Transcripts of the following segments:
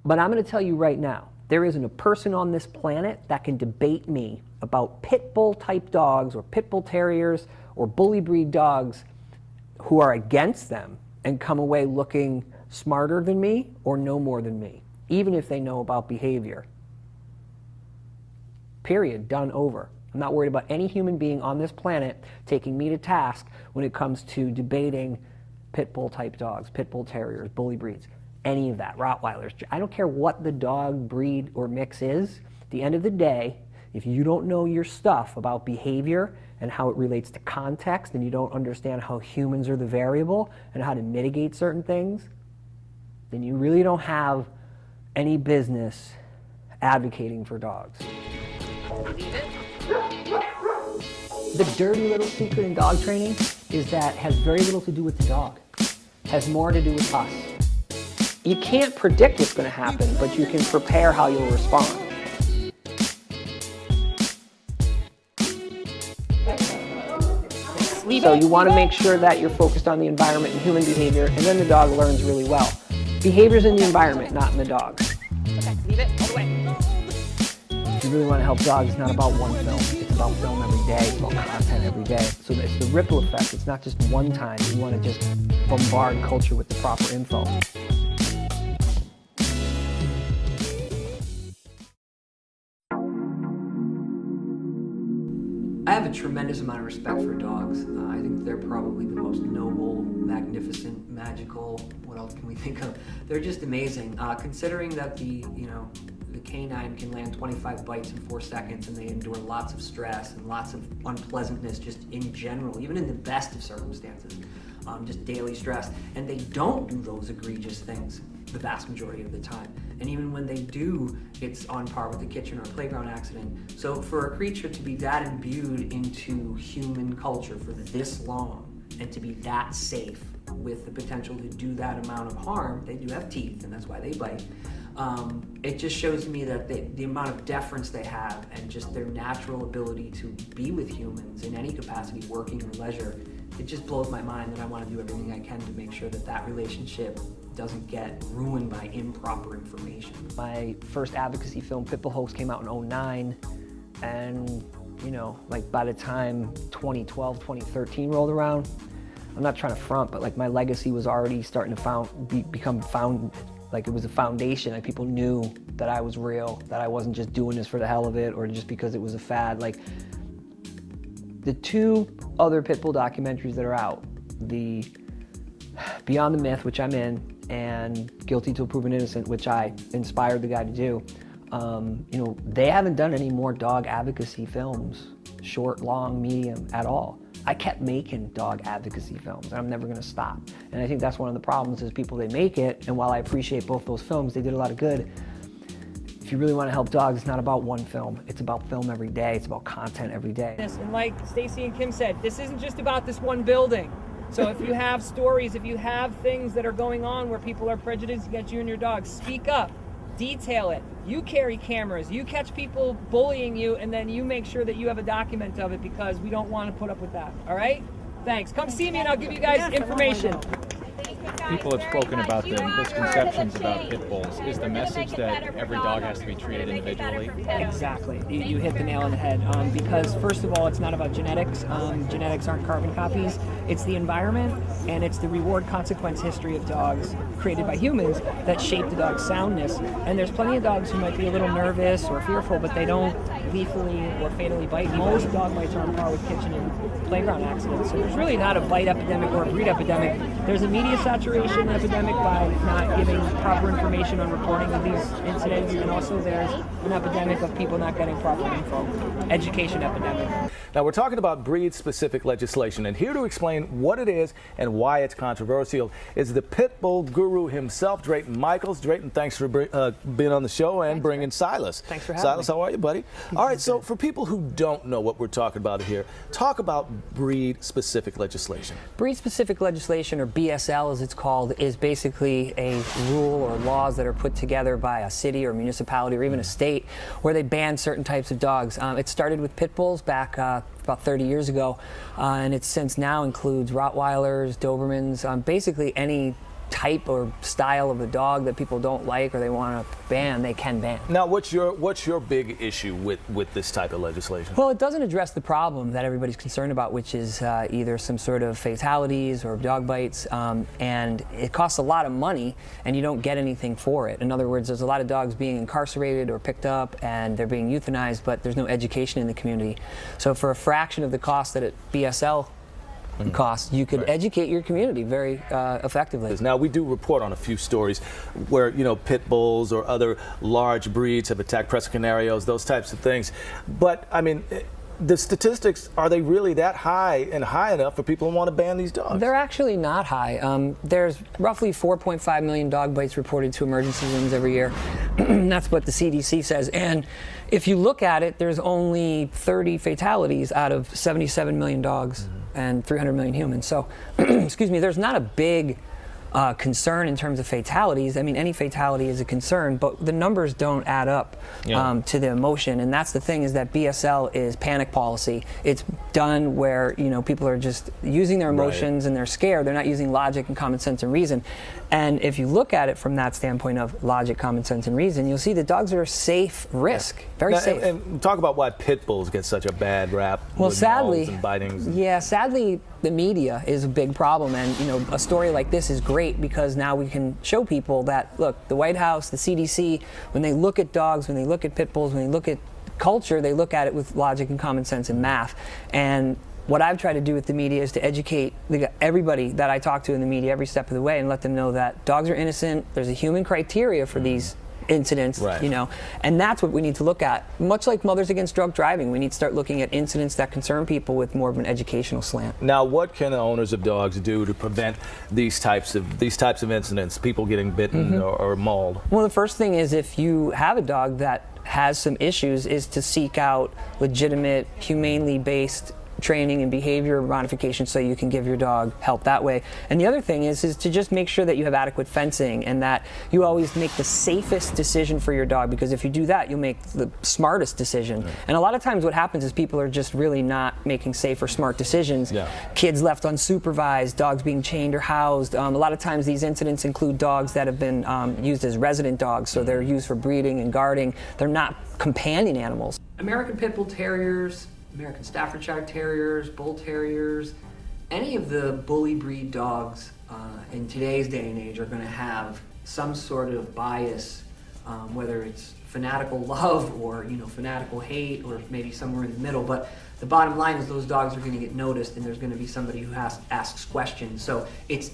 But I'm going to tell you right now, there isn't a person on this planet that can debate me about pit bull type dogs or pit bull terriers or bully breed dogs who are against them and come away looking smarter than me or know more than me, even if they know about behavior. Period. Done. Over. I'm not worried about any human being on this planet taking me to task when it comes to debating pit bull type dogs, pit bull terriers, bully breeds, any of that, Rottweilers. I don't care what the dog breed or mix is. At the end of the day, if you don't know your stuff about behavior and how it relates to context, and you don't understand how humans are the variable and how to mitigate certain things, then you really don't have any business advocating for dogs. The dirty little secret in dog training is that has very little to do with the dog. Has more to do with us. You can't predict what's going to happen, but you can prepare how you'll respond. So you want to make sure that you're focused on the environment and human behavior, and then the dog learns really well. Behavior's in the environment, not in the dog. Okay, leave it all the way. If you really want to help dogs, it's not about one film. It's about film every day. It's about content every day. So it's the ripple effect. It's not just one time. You want to just bombard culture with the proper info. I have a tremendous amount of respect for dogs. I think they're probably the most noble, magnificent, magical. What else can we think of? They're just amazing. Considering that the canine can land 25 bites in 4 seconds, and they endure lots of stress and lots of unpleasantness just in general, even in the best of circumstances, just daily stress. And they don't do those egregious things the vast majority of the time. And even when they do, it's on par with a kitchen or a playground accident. So for a creature to be that imbued into human culture for this long and to be that safe with the potential to do that amount of harm, they do have teeth, and that's why they bite. It just shows me that the amount of deference they have and just their natural ability to be with humans in any capacity, working or leisure, it just blows my mind, and I want to do everything I can to make sure that that relationship doesn't get ruined by improper information. My first advocacy film, Pit Bull Hoax, came out in 2009, and like by the time 2012, 2013 rolled around, I'm not trying to front, but like my legacy was already starting to become found. Like it was a foundation, like people knew that I was real, that I wasn't just doing this for the hell of it or just because it was a fad. Like the 2 other Pit Bull documentaries that are out, the Beyond the Myth, which I'm in, and Guilty Till Proven Innocent, which I inspired the guy to do, they haven't done any more dog advocacy films, short, long, medium, at all. I kept making dog advocacy films, and I'm never going to stop. And I think that's one of the problems is people, they make it, and while I appreciate both those films, they did a lot of good. If you really want to help dogs, it's not about one film. It's about film every day. It's about content every day. And like Stacy and Kim said, this isn't just about this one building. So if you have stories, if you have things that are going on where people are prejudiced against you and your dog, speak up, detail it. You carry cameras, you catch people bullying you, and then you make sure that you have a document of it, because we don't want to put up with that, all right? Thanks. Come see me and I'll give you guys information. People have spoken about the misconceptions about pit bulls. Is the message that every dog has to be treated individually? Exactly. You hit the nail on the head. Because first of all, it's not about genetics. Genetics aren't carbon copies. It's the environment, and it's the reward consequence history of dogs created by humans that shape the dog's soundness. And there's plenty of dogs who might be a little nervous or fearful, but they don't lethally or fatally bite. Most dog bites are on par with kitchen and playground accidents. So there's really not a bite epidemic or a breed epidemic. There's a media saturation epidemic by not giving proper information on reporting of these incidents, and also there's an epidemic of people not getting proper info. Education epidemic. Now we're talking about breed-specific legislation, and here to explain what it is and why it's controversial is the pit bull guru himself, Drayton Michaels. Drayton, thanks for being on the show and bringing Silas. Thanks for having me. Silas, how are you, buddy? All right, so for people who don't know what we're talking about here, talk about breed-specific legislation. Breed-specific legislation, or BSL as it's called, is basically a rule or laws that are put together by a city or municipality or even a state where they ban certain types of dogs. It started with pit bulls back about 30 years ago, and it since now includes Rottweilers, Dobermans, basically any type or style of a dog that people don't like or they want to ban, they can ban. Now, what's your big issue with this type of legislation? Well, it doesn't address the problem that everybody's concerned about, which is either some sort of fatalities or dog bites, and it costs a lot of money and you don't get anything for it. In other words, there's a lot of dogs being incarcerated or picked up and they're being euthanized, but there's no education in the community. So for a fraction of the cost that BSL costs, you could educate your community very effectively. Now, we do report on a few stories where, you know, pit bulls or other large breeds have attacked Crescent Canarios, those types of things. But, I mean, the statistics, are they really that high and high enough for people who want to ban these dogs? They're actually not high. There's roughly 4.5 million dog bites reported to emergency rooms every year. That's what the CDC says. And if you look at it, there's only 30 fatalities out of 77 million dogs and 300 million humans. So, excuse me, there's not a big concern in terms of fatalities. I mean, any fatality is a concern, but the numbers don't add up to the emotion. And that's the thing, is that BSL is panic policy. It's done where, you know, people are just using their emotions and they're scared. They're not using logic and common sense and reason. And if you look at it from that standpoint of logic, common sense, and reason, you'll see that dogs are a safe risk, very safe. And talk about why pit bulls get such a bad rap. Well, with sadly, mauls and bitings. yeah, sadly, the media is a big problem, and you know, a story like this is great because now we can show people that, look, the White House, the CDC, when they look at dogs, when they look at pit bulls, when they look at culture, they look at it with logic and common sense and math. And what I've tried to do with the media is to educate everybody that I talk to in the media every step of the way and let them know that dogs are innocent. There's a human criteria for these incidents, you know, and that's what we need to look at. Much like Mothers Against Drunk Driving, we need to start looking at incidents that concern people with more of an educational slant. Now, what can the owners of dogs do to prevent these types of incidents, people getting bitten or mauled? Well, the first thing is, if you have a dog that has some issues, is to seek out legitimate, humanely based training and behavior modification so you can give your dog help that way. And the other thing is to just make sure that you have adequate fencing and that you always make the safest decision for your dog, because if you do that, you'll make the smartest decision. And a lot of times what happens is people are just really not making safe or smart decisions. Kids left unsupervised, dogs being chained or housed. A lot of times these incidents include dogs that have been used as resident dogs, so they're used for breeding and guarding. They're not companion animals. American Pit Bull Terriers, American Staffordshire Terriers, Bull Terriers, any of the bully breed dogs in today's day and age are going to have some sort of bias, whether it's fanatical love or, you know, fanatical hate, or maybe somewhere in the middle. But the bottom line is those dogs are going to get noticed, and there's going to be somebody who asks questions. So it's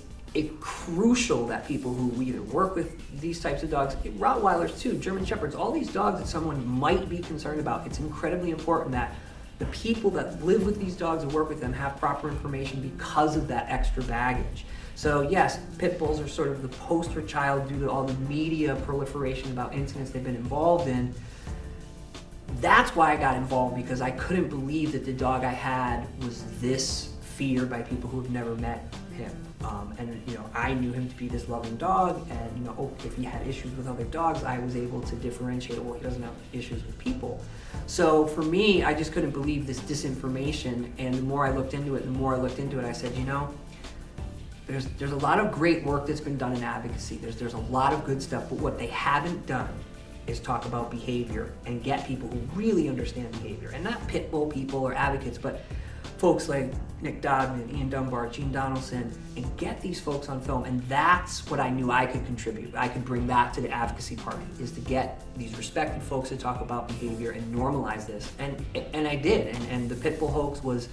crucial that people who either work with these types of dogs, Rottweilers too, German Shepherds, all these dogs that someone might be concerned about, it's incredibly important that the people that live with these dogs and work with them have proper information because of that extra baggage. So yes, pit bulls are sort of the poster child due to all the media proliferation about incidents they've been involved in. That's why I got involved, because I couldn't believe that the dog I had was this feared by people who have never met him. And you know, I knew him to be this loving dog, and you know, if he had issues with other dogs, I was able to differentiate, well, he doesn't have issues with people. So for me, I just couldn't believe this disinformation, and the more I looked into it, I said, you know, there's a lot of great work that's been done in advocacy. There's a lot of good stuff, but what they haven't done is talk about behavior and get people who really understand behavior, and not pit bull people or advocates, but folks like Nick Dodman, Ian Dunbar, Gene Donaldson, and get these folks on film. And that's what I knew I could contribute. I could bring that to the advocacy party, is to get these respected folks to talk about behavior and normalize this. And I did. And the Pit Bull hoax was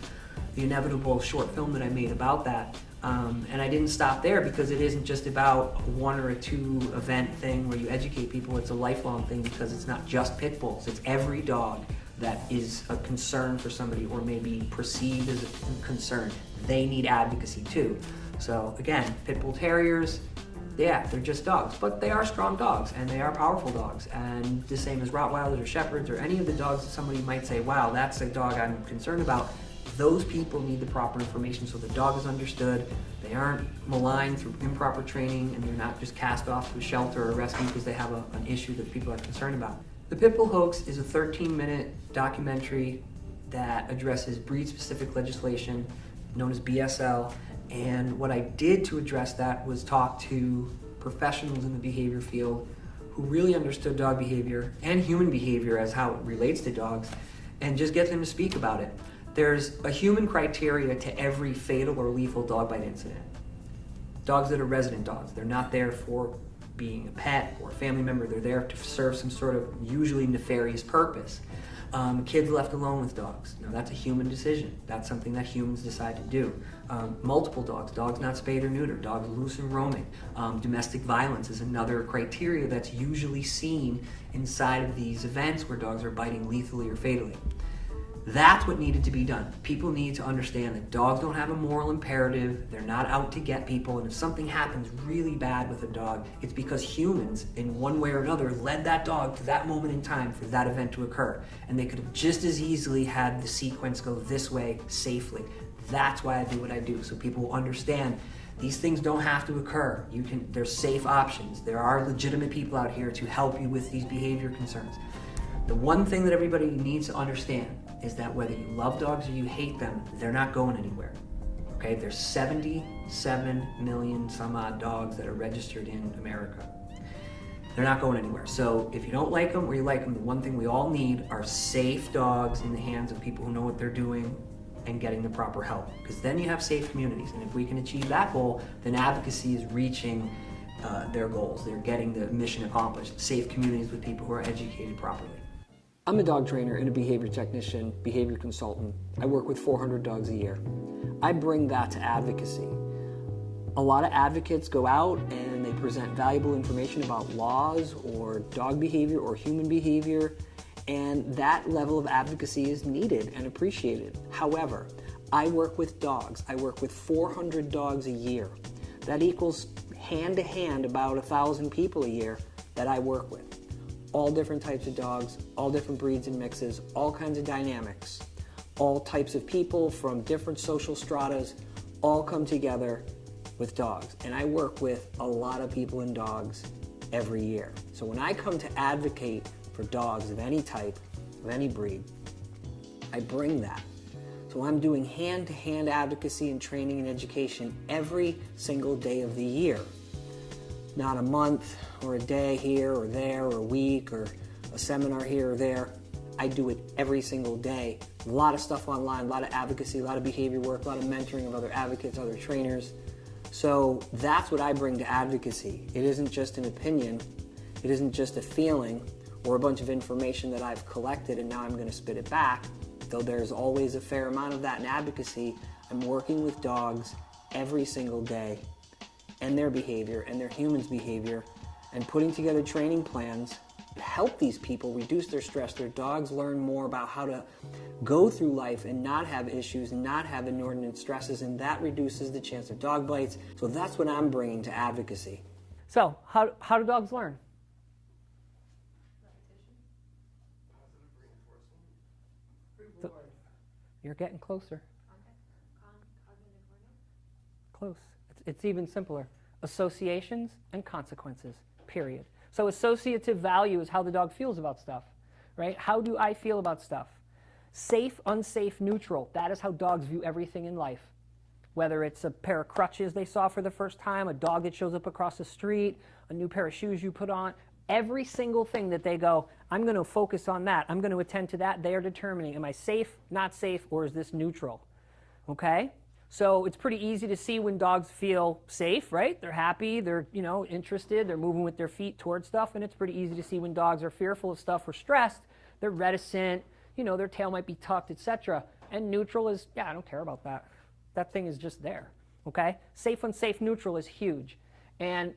the inevitable short film that I made about that. And I didn't stop there, because it isn't just about a 1 or a 2 event thing where you educate people. It's a lifelong thing, because it's not just pit bulls. It's every dog that is a concern for somebody, or maybe perceived as a concern. They need advocacy too. So again, Pit Bull Terriers, yeah, they're just dogs, but they are strong dogs and they are powerful dogs. And the same as Rottweilers or Shepherds or any of the dogs that somebody might say, wow, that's a dog I'm concerned about. Those people need the proper information so the dog is understood. They aren't maligned through improper training, and they're not just cast off to a shelter or rescue because they have an issue that people are concerned about. The Pit Bull Hoax is a 13-minute documentary that addresses breed-specific legislation known as BSL And what I did to address that was talk to professionals in the behavior field who really understood dog behavior and human behavior as how it relates to dogs, and just get them to speak about it. There's a human criteria to every fatal or lethal dog bite incident. Dogs that are resident dogs, they're not there for being a pet or a family member, they're there to serve some sort of usually nefarious purpose. Kids left alone with dogs. Now that's a human decision. That's something that humans decide to do. Multiple dogs, dogs not spayed or neutered, dogs loose and roaming. Domestic violence is another criteria that's usually seen inside of these events where dogs are biting lethally or fatally. That's what needed to be done. People need to understand that dogs don't have a moral imperative. They're not out to get people. And if something happens really bad with a dog, it's because humans, in one way or another, led that dog to that moment in time for that event to occur. And they could have just as easily had the sequence go this way safely. That's why I do what I do, so people will understand these things don't have to occur. There's safe options. There are legitimate people out here to help you with these behavior concerns. The one thing that everybody needs to understand is that whether you love dogs or you hate them, they're not going anywhere. Okay, there's 77 million some odd dogs that are registered in America. They're not going anywhere. So if you don't like them or you like them, the one thing we all need are safe dogs in the hands of people who know what they're doing and getting the proper help. Because then you have safe communities. And if we can achieve that goal, then advocacy is reaching their goals. They're getting the mission accomplished. Safe communities with people who are educated properly. I'm a dog trainer and a behavior technician, behavior consultant. I work with 400 dogs a year. I bring that to advocacy. A lot of advocates go out and they present valuable information about laws or dog behavior or human behavior, and that level of advocacy is needed and appreciated. However, I work with dogs. I work with 400 dogs a year. That equals hand to hand about 1,000 people a year that I work with. All different types of dogs, all different breeds and mixes, all kinds of dynamics, all types of people from different social stratas, all come together with dogs. And I work with a lot of people and dogs every year. So when I come to advocate for dogs of any type, of any breed, I bring that. So I'm doing hand-to-hand advocacy and training and education every single day of the year. Not a month or a day here or there or a week or a seminar here or there. I do it every single day. A lot of stuff online, a lot of advocacy, a lot of behavior work, a lot of mentoring of other advocates, other trainers. So that's what I bring to advocacy. It isn't just an opinion. It isn't just a feeling or a bunch of information that I've collected and now I'm going to spit it back. Though there's always a fair amount of that in advocacy, I'm working with dogs every single day and their behavior and their humans' behavior, and putting together training plans to help these people reduce their stress. Their dogs learn more about how to go through life and not have issues and not have inordinate stresses, and that reduces the chance of dog bites. So that's what I'm bringing to advocacy. So how do dogs learn? So, you're getting closer. Close. It's even simpler. Associations and consequences, period. So associative value is how the dog feels about stuff, right? How do I feel about stuff? Safe, unsafe, neutral. That is how dogs view everything in life. Whether it's a pair of crutches they saw for the first time, a dog that shows up across the street, a new pair of shoes you put on, every single thing that they go, I'm going to focus on that, I'm going to attend to that, they are determining, am I safe, not safe, or is this neutral? Okay? So it's pretty easy to see when dogs feel safe, right? They're happy, they're interested, they're moving with their feet towards stuff, and it's pretty easy to see when dogs are fearful of stuff or stressed, they're reticent, their tail might be tucked, etc. And neutral is, yeah, I don't care about that. That thing is just there, okay? Safe, unsafe, neutral is huge. And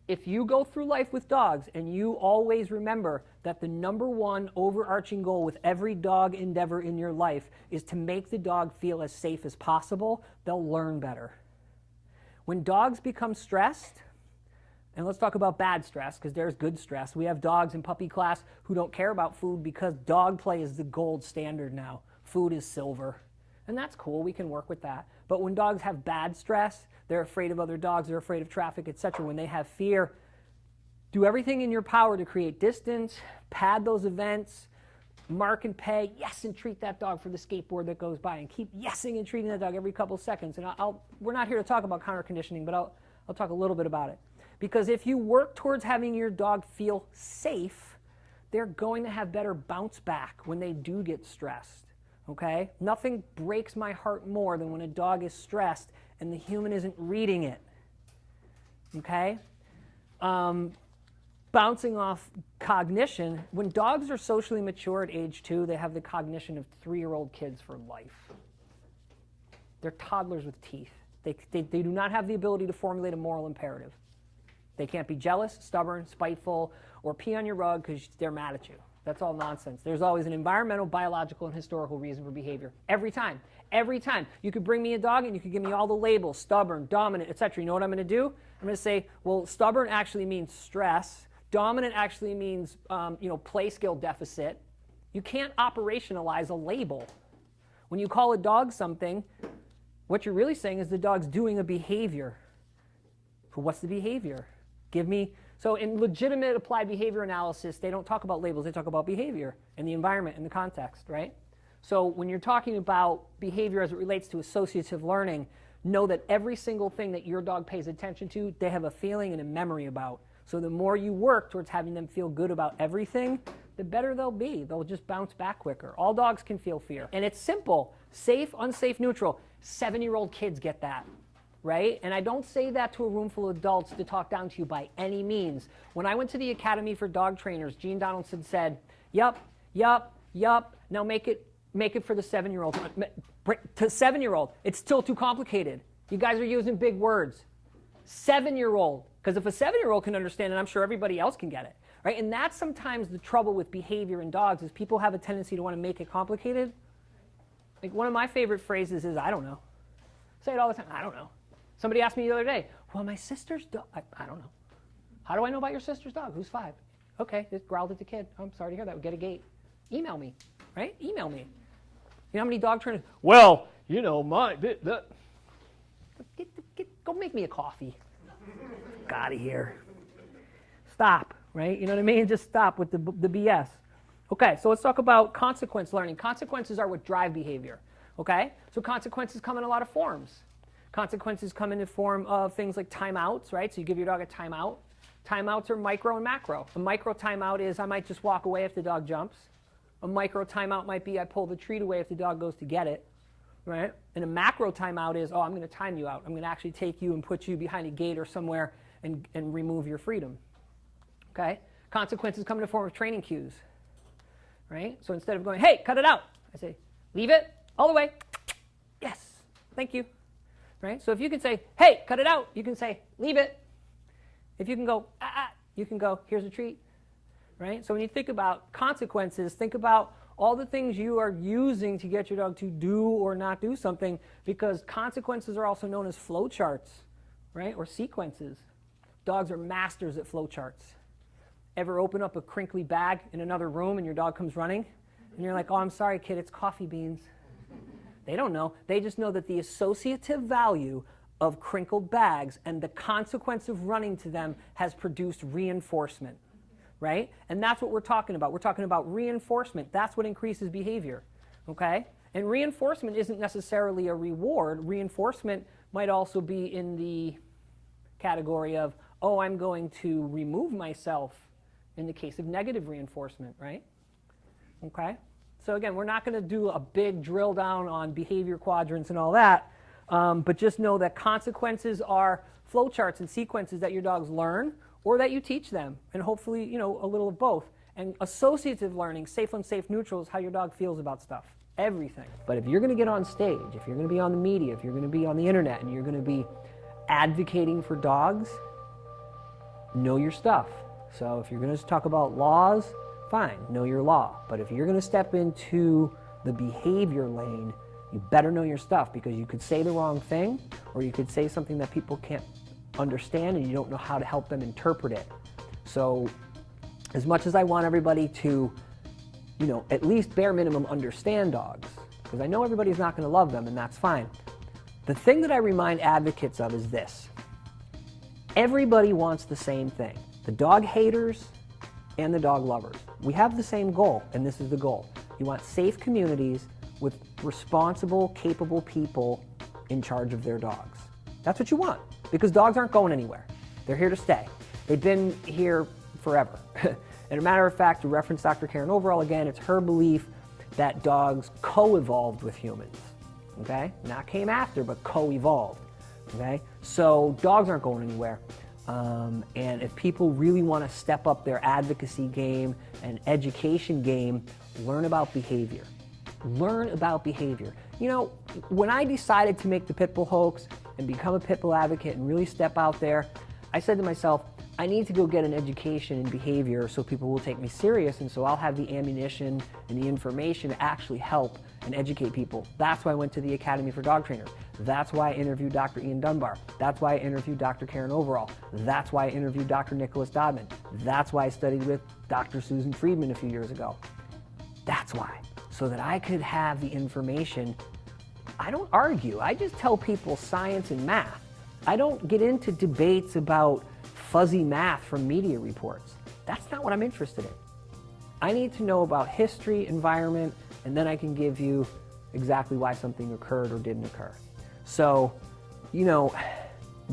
if you go through life with dogs and you always remember that the number one overarching goal with every dog endeavor in your life is to make the dog feel as safe as possible, they'll learn better. When dogs become stressed, and let's talk about bad stress because there's good stress. We have dogs in puppy class who don't care about food because dog play is the gold standard now. Food is silver. And that's cool, we can work with that. But when dogs have bad stress, they're afraid of other dogs, they're afraid of traffic, etc. When they have fear, do everything in your power to create distance, pad those events, mark and pay, yes, and treat that dog for the skateboard that goes by, and keep yesing and treating that dog every couple seconds. And we're not here to talk about counter conditioning, but I'll talk a little bit about it. Because if you work towards having your dog feel safe, they're going to have better bounce back when they do get stressed. Okay? Nothing breaks my heart more than when a dog is stressed and the human isn't reading it. Okay? Bouncing off cognition, when dogs are socially mature at age 2, they have the cognition of 3-year-old kids for life. They're toddlers with teeth. They do not have the ability to formulate a moral imperative. They can't be jealous, stubborn, spiteful, or pee on your rug because they're mad at you. That's all nonsense. There's always an environmental, biological, and historical reason for behavior. Every time. Every time. You could bring me a dog and you could give me all the labels, stubborn, dominant, etc. You know what I'm going to do? I'm going to say, well, stubborn actually means stress. Dominant actually means, play skill deficit. You can't operationalize a label. When you call a dog something, what you're really saying is the dog's doing a behavior. So what's the behavior? So in legitimate applied behavior analysis, they don't talk about labels, they talk about behavior and the environment and the context, right? So when you're talking about behavior as it relates to associative learning, know that every single thing that your dog pays attention to, they have a feeling and a memory about. So the more you work towards having them feel good about everything, the better they'll be. They'll just bounce back quicker. All dogs can feel fear. And it's simple. Safe, unsafe, neutral. 7-year-old kids get that. Right? And I don't say that to a room full of adults to talk down to you by any means. When I went to the Academy for Dog Trainers, Gene Donaldson said, yup, now make it for the 7-year-old. To 7-year-old, it's still too complicated. You guys are using big words. 7-year-old, because if a 7-year-old can understand it, I'm sure everybody else can get it. Right? And that's sometimes the trouble with behavior in dogs is people have a tendency to want to make it complicated. Like one of my favorite phrases is, I don't know. Say it all the time, I don't know. Somebody asked me the other day, well, my sister's dog, I don't know. How do I know about your sister's dog? Who's 5? Okay, just growled at the kid. I'm sorry to hear that. We'll get a gate. Email me, right? Email me. You know how many dog trainers, well, go make me a coffee. Get out of here. Stop, right? You know what I mean? Just stop with the BS. Okay, so let's talk about consequence learning. Consequences are what drive behavior, okay? So consequences come in a lot of forms. Consequences come in the form of things like timeouts, right? So you give your dog a timeout. Timeouts are micro and macro. A micro timeout is I might just walk away if the dog jumps. A micro timeout might be I pull the treat away if the dog goes to get it, right? And a macro timeout is, I'm going to time you out. I'm going to actually take you and put you behind a gate or somewhere and remove your freedom, okay? Consequences come in the form of training cues, right? So instead of going, hey, cut it out, I say, leave it all the way. Yes, thank you. Right? So if you can say, hey, cut it out, you can say, leave it. If you can go, you can go, here's a treat. Right? So when you think about consequences, think about all the things you are using to get your dog to do or not do something, because consequences are also known as flow charts, right? Or sequences. Dogs are masters at flow charts. Ever open up a crinkly bag in another room and your dog comes running? And you're like, I'm sorry, kid, it's coffee beans. They don't know. They just know that the associative value of crinkled bags and the consequence of running to them has produced reinforcement, right? And that's what we're talking about. We're talking about reinforcement. That's what increases behavior, okay? And reinforcement isn't necessarily a reward. Reinforcement might also be in the category of, I'm going to remove myself in the case of negative reinforcement, right? Okay? So again, we're not going to do a big drill down on behavior quadrants and all that, but just know that consequences are flowcharts and sequences that your dogs learn or that you teach them, and hopefully, a little of both. And associative learning, safe, unsafe, neutral, is how your dog feels about stuff, everything. But if you're going to get on stage, if you're going to be on the media, if you're going to be on the internet, and you're going to be advocating for dogs, know your stuff. So if you're going to talk about laws, fine, know your law. But if you're going to step into the behavior lane, you better know your stuff, because you could say the wrong thing, or you could say something that people can't understand and you don't know how to help them interpret it. So as much as I want everybody to, at least bare minimum understand dogs, because I know everybody's not going to love them, and that's fine. The thing that I remind advocates of is this. Everybody wants the same thing. The dog haters and the dog lovers. We have the same goal, and this is the goal. You want safe communities with responsible, capable people in charge of their dogs. That's what you want, because dogs aren't going anywhere. They're here to stay. They've been here forever. And a matter of fact, to reference Dr. Karen Overall again, it's her belief that dogs co-evolved with humans, okay? Not came after, but co-evolved, okay? So dogs aren't going anywhere. And if people really want to step up their advocacy game and education game, learn about behavior. Learn about behavior. You know, when I decided to make the Pit Bull hoax and become a Pit Bull advocate and really step out there, I said to myself, I need to go get an education in behavior so people will take me serious, and so I'll have the ammunition and the information to actually help and educate people. That's why I went to the Academy for Dog Trainers. That's why I interviewed Dr. Ian Dunbar. That's why I interviewed Dr. Karen Overall. That's why I interviewed Dr. Nicholas Dodman. That's why I studied with Dr. Susan Friedman a few years ago. That's why. So that I could have the information. I don't argue. I just tell people science and math. I don't get into debates about fuzzy math from media reports. That's not what I'm interested in. I need to know about history, environment, and then I can give you exactly why something occurred or didn't occur. So, you know,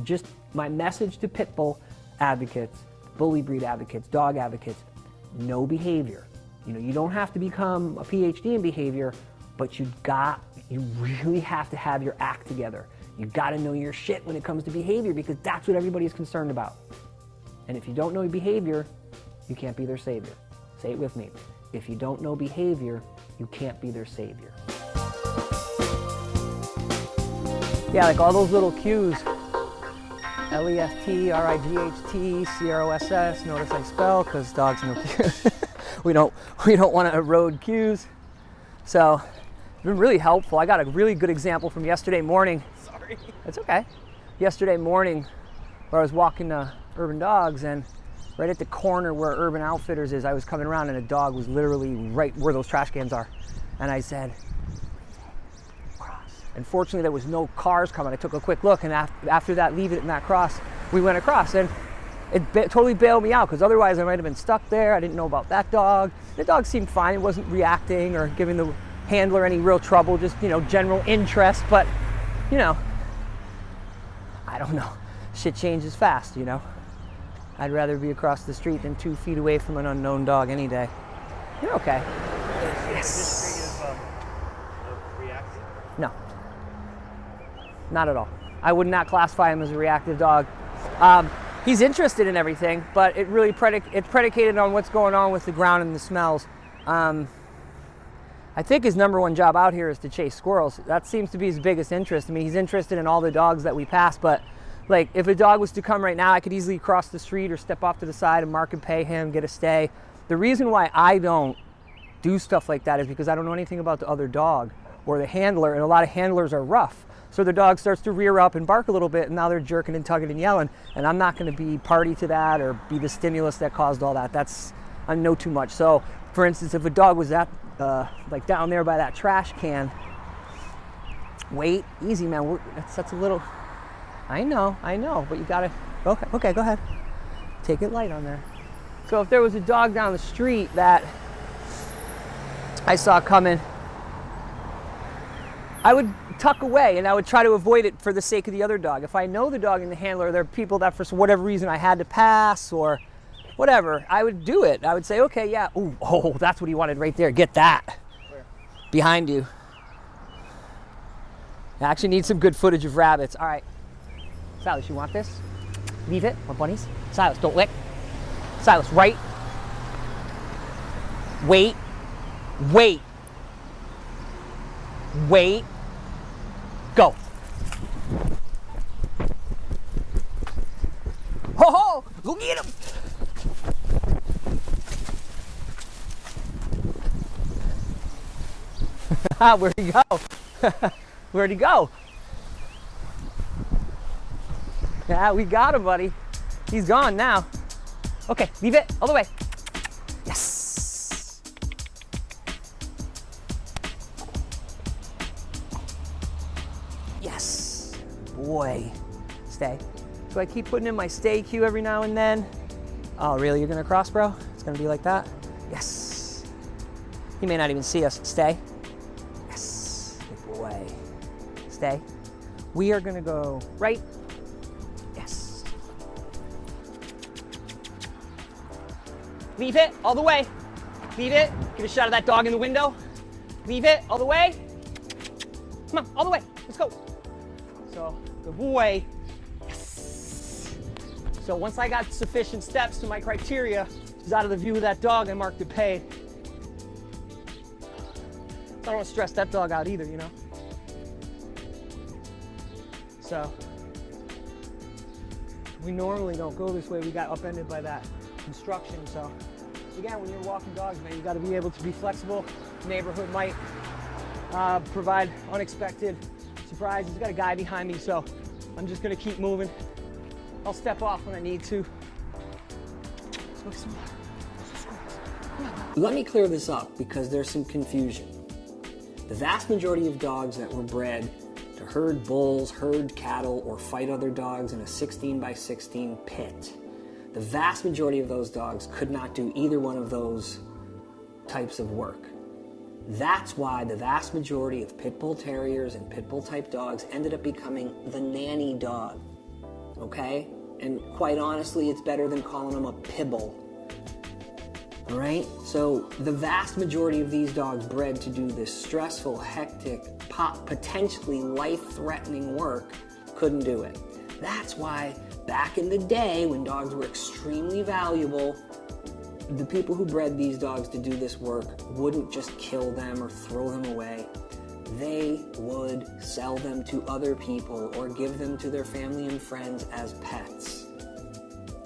just my message to Pit Bull advocates, bully breed advocates, dog advocates, know behavior. You know, you don't have to become a PhD in behavior, but you really have to have your act together. You gotta know your shit when it comes to behavior, because that's what everybody is concerned about. And if you don't know your behavior, you can't be their savior. Say it with me. If you don't know behavior, you can't be their savior. Yeah, like all those little cues. L-E-F-T, R-I-G-H-T, C-R-O-S-S. Notice I spell, because dogs know cues. we don't want to erode cues. So, it's been really helpful. I got a really good example from yesterday morning. Sorry. That's okay. Yesterday morning, where I was walking Urban Dogs, and right at the corner where Urban Outfitters is, I was coming around and a dog was literally right where those trash cans are. And I said, cross. And fortunately there was no cars coming. I took a quick look, and after that, leave it in that cross, we went across. And it totally bailed me out, because otherwise I might have been stuck there. I didn't know about that dog. The dog seemed fine. It wasn't reacting or giving the handler any real trouble, just, you know, general interest. But, you know, I don't know. Shit changes fast, you know. I'd rather be across the street than 2 feet away from an unknown dog any day. You're okay. Yes. Reactive? No. Not at all. I would not classify him as a reactive dog. He's interested in everything, but it really it's predicated on what's going on with the ground and the smells. I think his #1 job out here is to chase squirrels. That seems to be his biggest interest. I mean, he's interested in all the dogs that we pass, but like, if a dog was to come right now, I could easily cross the street or step off to the side and mark and pay him, get a stay. The reason why I don't do stuff like that is because I don't know anything about the other dog or the handler, and a lot of handlers are rough. So the dog starts to rear up and bark a little bit, and now they're jerking and tugging and yelling, and I'm not gonna be party to that or be the stimulus that caused all that. I know too much. So, for instance, if a dog was like down there by that trash can, wait, easy, man, that's a little, I know, but you gotta, okay, go ahead. Take it light on there. So if there was a dog down the street that I saw coming, I would tuck away and I would try to avoid it for the sake of the other dog. If I know the dog and the handler, there are people that for whatever reason I had to pass or whatever, I would do it. I would say, okay, yeah, oh, that's what he wanted right there. Get that. Where? Behind you. I actually need some good footage of rabbits. All right. Silas, you want this? Leave it, my bunnies. Silas, don't lick. Silas, right. Wait. Go. Ho, go get him. Where'd he go? Where'd he go? Yeah, we got him, buddy. He's gone now. Okay, leave it all the way. Yes. Yes. Boy. Stay. So I keep putting in my stay cue every now and then. Oh, really? You're gonna cross, bro? It's gonna be like that? Yes. He may not even see us. Stay. Yes. Good boy. Stay. We are going to go right. Yes. Leave it all the way. Leave it. Get a shot of that dog in the window. Leave it all the way. Come on, all the way. Let's go. So, good boy. Yes. So once I got sufficient steps to my criteria, is out of the view of that dog, I marked it paid. I don't want to stress that dog out either, you know? So, we normally don't go this way. We got upended by that construction. So, again, when you're walking dogs, man, you got to be able to be flexible. Neighborhood might provide unexpected surprises. Got a guy behind me, so I'm just going to keep moving. I'll step off when I need to. Let's go get some water. Let me clear this up because there's some confusion. The vast majority of dogs that were bred to herd bulls, herd cattle, or fight other dogs in a 16 by 16 pit, the vast majority of those dogs could not do either one of those types of work. That's why the vast majority of pit bull terriers and pit bull type dogs ended up becoming the nanny dog, okay? And quite honestly, it's better than calling them a pibble. All right, so the vast majority of these dogs bred to do this stressful, hectic, potentially life-threatening work couldn't do it. That's why back in the day when dogs were extremely valuable, the people who bred these dogs to do this work wouldn't just kill them or throw them away. They would sell them to other people or give them to their family and friends as pets.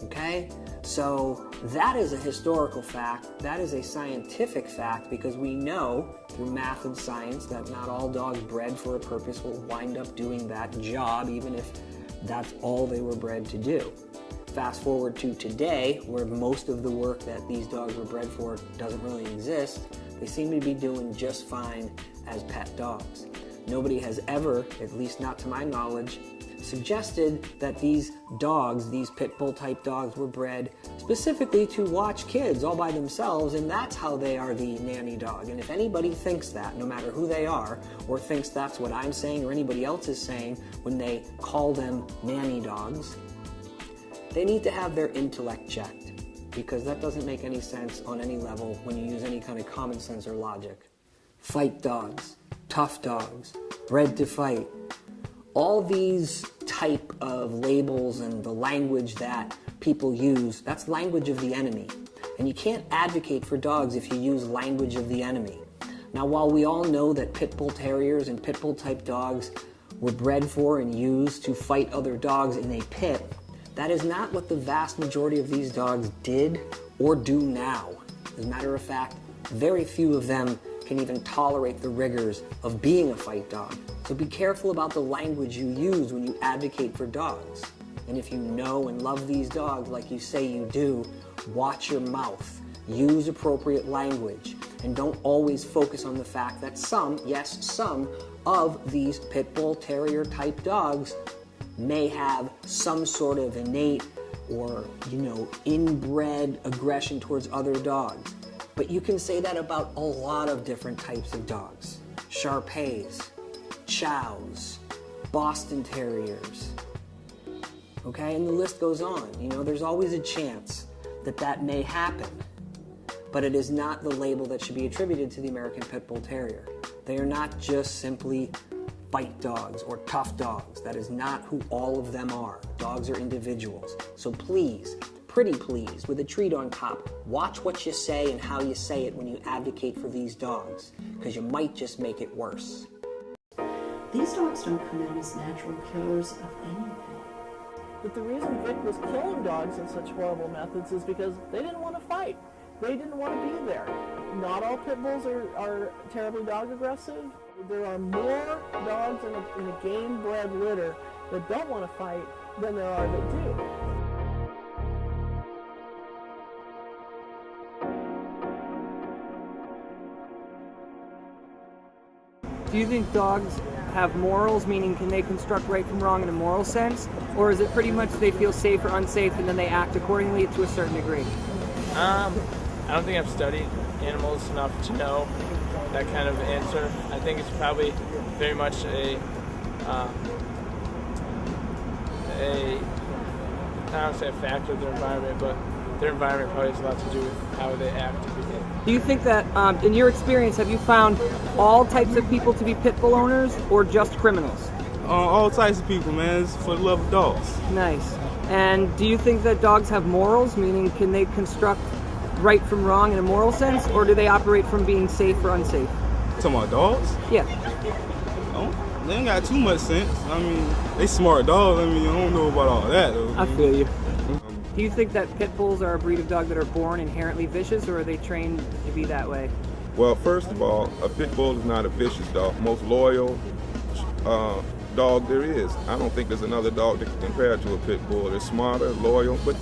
Okay? So that is a historical fact. That is a scientific fact because we know through math and science that not all dogs bred for a purpose will wind up doing that job, even if that's all they were bred to do. Fast forward to today, where most of the work that these dogs were bred for doesn't really exist, they seem to be doing just fine as pet dogs. Nobody has ever, at least not to my knowledge, suggested that these dogs, these pit bull type dogs, were bred specifically to watch kids all by themselves, and that's how they are the nanny dog. And if anybody thinks that, no matter who they are, or thinks that's what I'm saying or anybody else is saying when they call them nanny dogs, they need to have their intellect checked, because that doesn't make any sense on any level when you use any kind of common sense or logic. Fight dogs, tough dogs, bred to fight. All these type of labels and the language that people use, that's language of the enemy. And you can't advocate for dogs if you use language of the enemy. Now, while we all know that pit bull terriers and pit bull type dogs were bred for and used to fight other dogs in a pit, that is not what the vast majority of these dogs did or do now. As a matter of fact, very few of them can even tolerate the rigors of being a fight dog. So be careful about the language you use when you advocate for dogs. And if you know and love these dogs like you say you do, watch your mouth. Use appropriate language. And don't always focus on the fact that some, yes, some of these pit bull terrier type dogs may have some sort of innate or, inbred aggression towards other dogs. But you can say that about a lot of different types of dogs. Shar-Peis, Chows, Boston Terriers. Okay, and the list goes on. There's always a chance that that may happen. But it is not the label that should be attributed to the American Pit Bull Terrier. They are not just simply fight dogs or tough dogs. That is not who all of them are. Dogs are individuals. So please, pretty please, with a treat on top, watch what you say and how you say it when you advocate for these dogs, because you might just make it worse. These dogs don't come in as natural killers of anything. But the reason Vic was killing dogs in such horrible methods is because they didn't want to fight. They didn't want to be there. Not all pit bulls are terribly dog aggressive. There are more dogs in a game-bred litter that don't want to fight than there are that do. Do you think dogs have morals, meaning can they construct right from wrong in a moral sense? Or is it pretty much they feel safe or unsafe and then they act accordingly to a certain degree? I don't think I've studied animals enough to know that kind of answer. I think it's probably very much I don't say a factor of their environment, but their environment probably has a lot to do with how they act and behave. Do you think that, in your experience, have you found all types of people to be pit bull owners or just criminals? All types of people, man. It's for the love of dogs. Nice. And do you think that dogs have morals, meaning can they construct right from wrong in a moral sense, or do they operate from being safe or unsafe? Talking about dogs? Yeah. Oh, they ain't got too much sense. I mean, they smart dogs. I mean, I don't know about all that, though. I feel you. Do you think that pit bulls are a breed of dog that are born inherently vicious, or are they trained to be that way? Well, first of all, a pit bull is not a vicious dog. Most loyal dog there is. I don't think there's another dog that can compare to a pit bull. They're smarter, loyal, but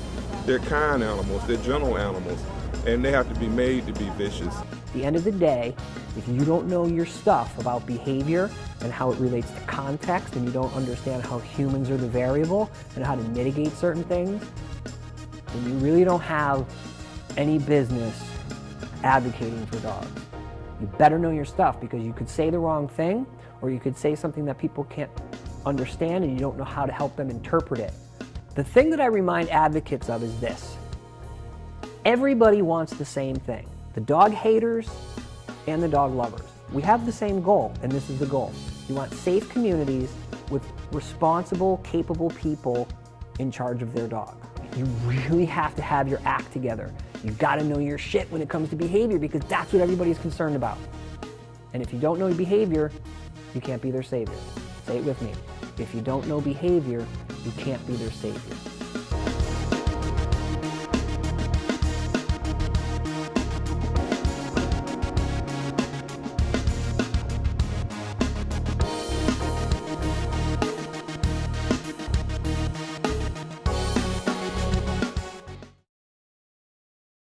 they're kind animals. They're gentle animals, and they have to be made to be vicious. At the end of the day, if you don't know your stuff about behavior and how it relates to context, and you don't understand how humans are the variable and how to mitigate certain things, then you really don't have any business advocating for dogs. You better know your stuff, because you could say the wrong thing, or you could say something that people can't understand and you don't know how to help them interpret it. The thing that I remind advocates of is this. Everybody wants the same thing. The dog haters and the dog lovers. We have the same goal, and this is the goal. You want safe communities with responsible, capable people in charge of their dog. You really have to have your act together. You've got to know your shit when it comes to behavior, because that's what everybody's concerned about. And if you don't know your behavior, you can't be their savior. Say it with me. If you don't know behavior, you can't be their savior.